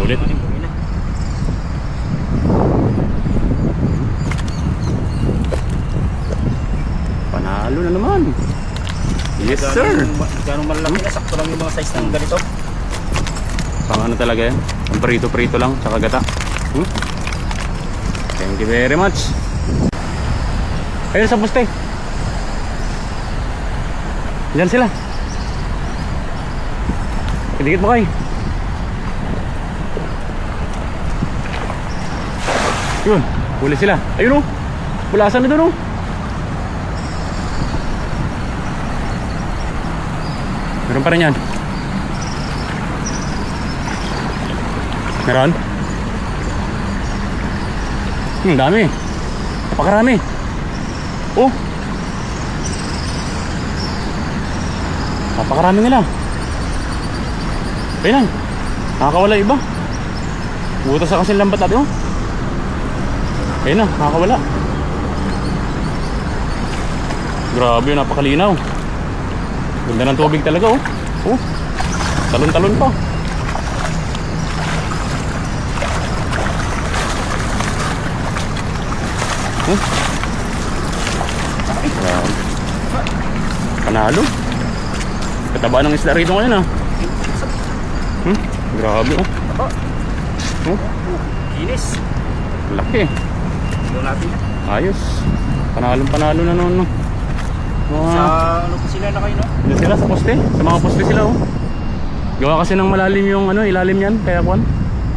Ulit. Panalo na naman. Yes sir. Ganong malaki na, sakto lang yung mga size ng ganito. Pang ano talaga yan? Ang prito-prito lang, tsaka gata. Thank you very much. Ayun sa poste. Diyan sila. Dikit mo kayo. Yun, huli sila. Ayun o. Bulasan na doon o. Meron pa rin yan. Meron? Dami. Napakarami. Oh. Napakarami nila. Ayun lang. Nakakawala iba. Butas sa kasi lambat natin oh. Ayun na, nakakawala. Grabe, napakalinaw. Ganda ng tubig talaga oh. Oh. Talon-talon pa. Panalo. Kataba ng isla rito ngayon ah. Grabe oh. Kinis. Laki. Ito natin. Ayos. Panalo na noon no. Sa ano po sila na kayo no? Doon sila sa poste. Sa mga poste sila oh. Gawa kasi ng malalim yung ano, ilalim yan. Kaya kwan.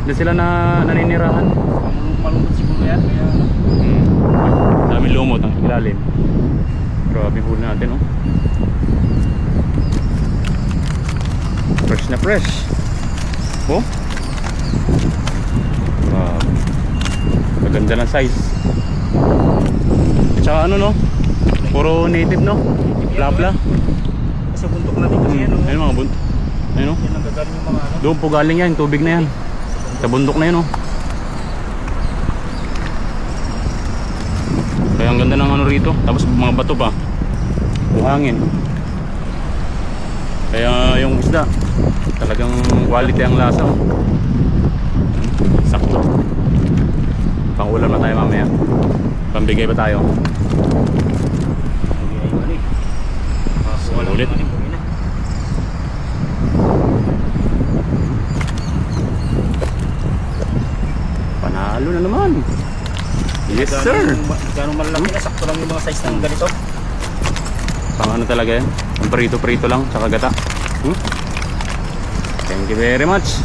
Doon sila na naninirahan. Malungkot siguro yan. Kaya daming lumot ang ilalim. Grabe huli natin oh. Fresh na fresh. Oh. Grabe. Maganda ng size. At saka ano no? Puro native no? Plapla. Kasi buntok natin kasi yan oh. Ayun mga buntok. Ayun oh. Yan ang gagaling yung mga ano. Doon po galing yan, tubig na yan. Sa bundok na yan oh. Kaya ang ganda ng ano rito. Tapos mga bato pa. Buhangin. Kaya yung isda talagang quality ang lasa oh. Sakto. Pang-ulam na tayo mamaya. Pambigay pa tayo. Ulit. Panalo na naman. Yes sir. Ganong malaki na, sakto lang yung mga size ng ganito. Pang ano talaga yan? Ang prito-prito lang, tsaka gata. Thank you very much.